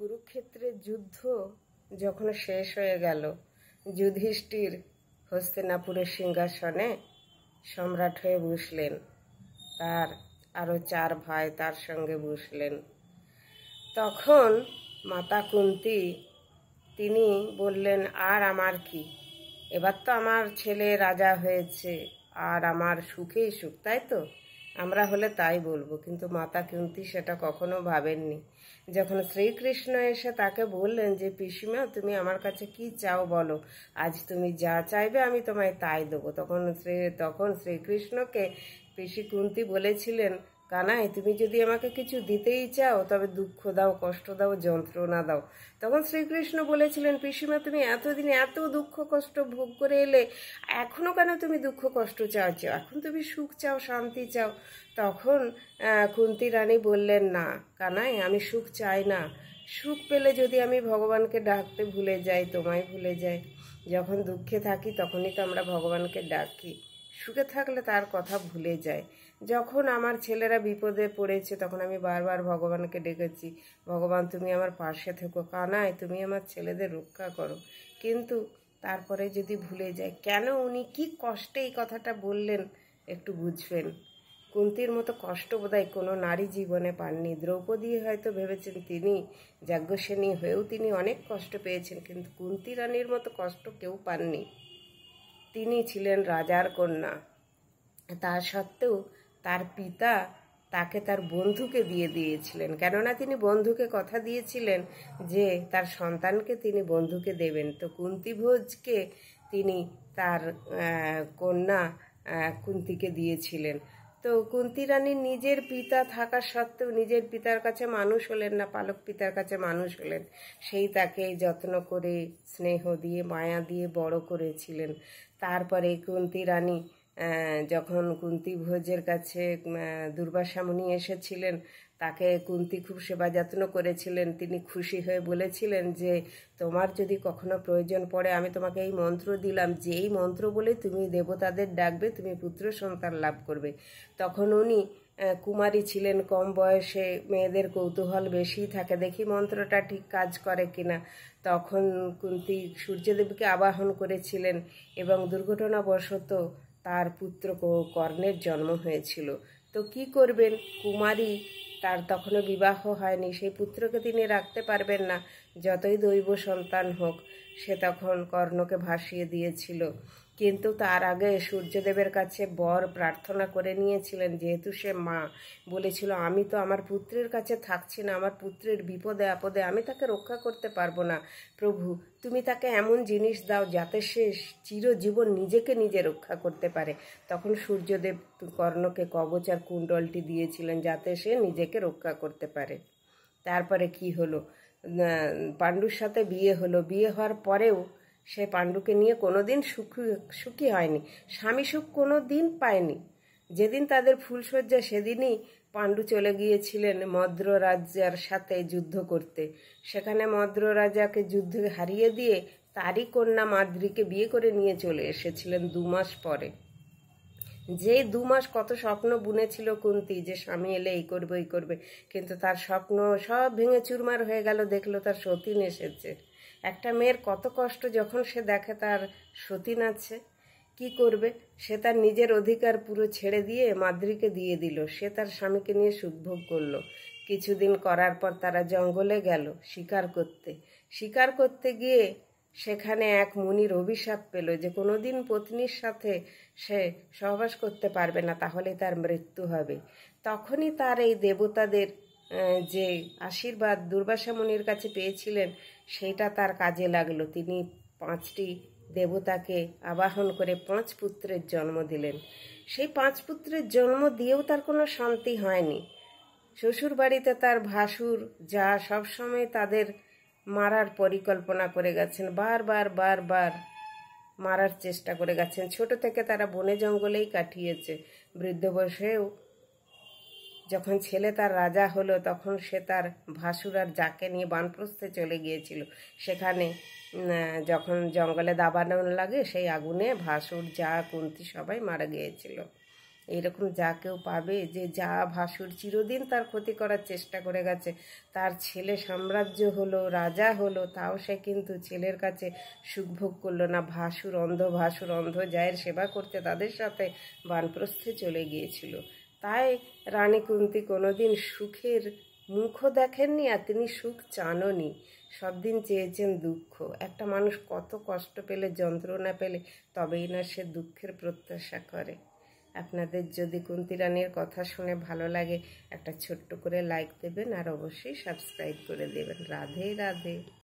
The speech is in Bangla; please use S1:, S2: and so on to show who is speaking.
S1: কুরুক্ষেত্রের যুদ্ধ যখন শেষ হয়ে গেল, যুধিষ্ঠির হস্তিনাপুরের সিংহাসনে সম্রাট হয়ে বসলেন। তার আরও 4 ভাই তার সঙ্গে বসলেন। তখন মাতা কুন্তী তিনি বললেন, আর আমার কি, এবার তো আমার ছেলে রাজা হয়েছে, আর আমার সুখেই সুখ, তাই তো? আমরা হলে তাই বলবো, কিন্তু মাতা কুন্তী সেটা কখনো ভাবেননি। যখন শ্রীকৃষ্ণ এসে তাকে বললেন যে পিসিমা, তুমি আমার কাছে কি চাও বলো, আজ তুমি যা চাইবে আমি তোমায় তাই দেবো, তখন শ্রীকৃষ্ণকে পিসি কুন্তী বলেছিলেন, কানাই, তুমি যদি আমাকে কিছু দিতেই চাও তবে দুঃখ দাও, কষ্ট দাও, যন্ত্রণা দাও। তখন শ্রীকৃষ্ণ বলেছিলেন, পিসিমা, তুমি এতদিন এত দুঃখ কষ্ট ভোগ করে এলে, এখনো কেন তুমি দুঃখ কষ্ট চাইছো? এখন তুমি সুখ চাও, শান্তি চাও। তখন কুন্তী রানী বললেন, না কানাই, আমি সুখ চাই না। সুখ পেলে যদি আমি ভগবানকে ডাকতে ভুলে যাই, তোমায় ভুলে যাই। যখন দুঃখে থাকি তখনই তো আমরা ভগবানকে ডাকি, সুখে থাকলে তার কথা ভুলে যায়। যখন আমার ছেলেরা বিপদে পড়েছে তখন আমি বারবার ভগবানকে ডেকেছি, ভগবান তুমি আমার পাশে থেকো, কানাই তুমি আমার ছেলেদের রক্ষা করো। কিন্তু তারপরে যদি ভুলে যায়, কেন উনি কি কষ্টে এই কথাটা বললেন একটু বুঝবেন। কুন্তির মতো কষ্ট বোধহয় কোনো নারী জীবনে পাননি। দ্রৌপদী হয়তো ভেবেছেন তিনি যাজ্ঞসেনী হয়েও তিনি অনেক কষ্ট পেয়েছেন, কিন্তু কুন্তী রানীর মতো কষ্ট কেউ পাননি। তিনি ছিলেন রাজার কন্যা, তা সত্ত্বেও তার পিতা তাকে তার বন্ধুকে দিয়ে দিয়েছিলেন, কেননা তিনি বন্ধুকে কথা দিয়েছিলেন যে তার সন্তানকে তিনি বন্ধুকে দেবেন। তো কুন্তিভোজকে তিনি তার কন্যা কুন্তিকে দিয়েছিলেন। তো কুন্তী রানী নিজের পিতা থাকা সত্ত্বেও নিজের পিতার কাছে মানুষ হলেন না, পালক পিতার কাছে মানুষ হলেন। সেই তাকে যত্ন করে স্নেহ দিয়ে মায়া দিয়ে বড় করেছিলেন। তারপরে কুন্তী রানী যখন কুন্তিভোজের কাছে দুর্বাসা মুনি এসেছিলেন, তাকে কুন্তী খুব সেবা যত্ন করেছিলেন। তিনি খুশি হয়ে বলেছিলেন যে তোমার যদি কখনো প্রয়োজন পড়ে আমি তোমাকে এই মন্ত্র দিলাম, যে এই মন্ত্র বলে তুমি দেবতাদের ডাকবে, তুমি পুত্র সন্তান লাভ করবে। তখন উনি কুমারী ছিলেন, কম বয়সে মেয়েদের কৌতূহল বেশি থাকে, দেখি মন্ত্রটা ঠিক কাজ করে কিনা। তখন কুন্তী সূর্যদেবকে আবাহন করেছিলেন এবং দুর্ঘটনাবশত তার পুত্র কর্ণের জন্ম হয়েছিল। তো কি করবেন, কুমারী, তার তখনও বিবাহ হয়নি, সেই পুত্রকে তিনি রাখতে পারবেন না, যতই দৈব সন্তান হোক। সে তখন কর্ণকে ভাসিয়ে দিয়েছিল। কিন্তু তার আগে সূর্যদেবের কাছে বর প্রার্থনা করে নিয়েছিলেন, যেহেতু সে মা, বলেছিল আমি তো আমার পুত্রের কাছে থাকছি না, আমার পুত্রের বিপদে আপদে আমি তাকে রক্ষা করতে পারবো না, প্রভু তুমি তাকে এমন জিনিস দাও যাতে সে চিরজীবন নিজেকে নিজে রক্ষা করতে পারে। তখন সূর্যদেব কর্ণকে কবচ আর কুণ্ডলটি দিয়েছিলেন যাতে সে নিজেকে রক্ষা করতে পারে। তারপরে কি হলো, পাণ্ডুর সাথে বিয়ে হলো। বিয়ে হওয়ার পরেও সে পাণ্ডুকে নিয়ে কোনোদিন সুখী হয়নি, স্বামী সুখ কোনো দিন পায়নি। যেদিন তাদের ফুলশয্যা সেদিনই পাণ্ডু চলে গিয়েছিলেন মদ্র রাজার সাথে যুদ্ধ করতে। সেখানে মদ্র রাজাকে যুদ্ধে হারিয়ে দিয়ে তারই কন্যা মাদ্রীকে বিয়ে করে নিয়ে চলে এসেছিলেন 2 মাস পরে। যে 2 মাস কত স্বপ্ন বুনেছিল কুন্তী যে স্বামী এলে এই করবে এই করবে, কিন্তু তার স্বপ্ন সব ভেঙে চুরমার হয়ে গেল, দেখলো তার সতীন এসেছে। একটা মেয়ের কত কষ্ট যখন সে দেখে তার সতীন আছে, কি করবে, সে তার নিজের অধিকার পুরো ছেড়ে দিয়ে মাদ্রীকে দিয়ে দিল। সে তার স্বামীকে নিয়ে সুখভোগ করলো। কিছুদিন করার পর তারা জঙ্গলে গেল শিকার করতে গিয়ে সেখানে এক মুনির অভিশাপ পেল যে কোনোদিন পত্নীর সাথে সে সহবাস করতে পারবে না, তাহলে তার মৃত্যু হবে। তখনই তার এই দেবতাদের যে আশীর্বাদ দুর্বাসা মুনির কাছে পেয়েছিলেন সেটা তার কাজে লাগলো। তিনি 5টি দেবতাকে আবাহন করে 5 পুত্রের জন্ম দিলেন। সেই 5 পুত্রের জন্ম দিয়েও তার কোনো শান্তি হয়নি। শ্বশুর বাড়িতে তার ভাসুর যা সবসময় তাদের মারার পরিকল্পনা করে গেছেন, বারবার মারার চেষ্টা করে গেছেন। ছোট থেকে তারা বনে জঙ্গলেই কাটিয়েছে। বৃদ্ধ বয়সেও যখন ছেলে তার রাজা হলো তখন সে তার ভাসুর আর যাকে নিয়ে বানপ্রস্থে চলে গিয়েছিল। সেখানে যখন জঙ্গলে দাবানল লাগে সেই আগুনে ভাসুর, যা, কুন্তী সবাই মারা গিয়েছিল। এইরকম যা কেউ পাবে যে যা ভাসুর চিরদিন তার ক্ষতি করার চেষ্টা করে গেছে, তার ছেলে সাম্রাজ্য হলো, রাজা হলো, তাও সে কিন্তু ছেলের কাছে সুখভোগ করলো না। ভাসুর অন্ধ যায়ের সেবা করতে তাদের সাথে বানপ্রস্থে চলে গিয়েছিল। তাই রানী কুন্তী কোনোদিন সুখের মুখও দেখেননি, আর তিনি সুখ চাননি, সব দিন চেয়েছেন দুঃখ। একটা মানুষ কত কষ্ট পেলে, যন্ত্রণা পেলে তবেই না সে দুঃখের প্রত্যাশা করে। আপনাদের যদি কুন্তী রানীর কথা শুনে ভালো লাগে একটা ছোট্ট করে লাইক দেবেন, আর অবশ্যই সাবস্ক্রাইব করে দেবেন। রাধে রাধে।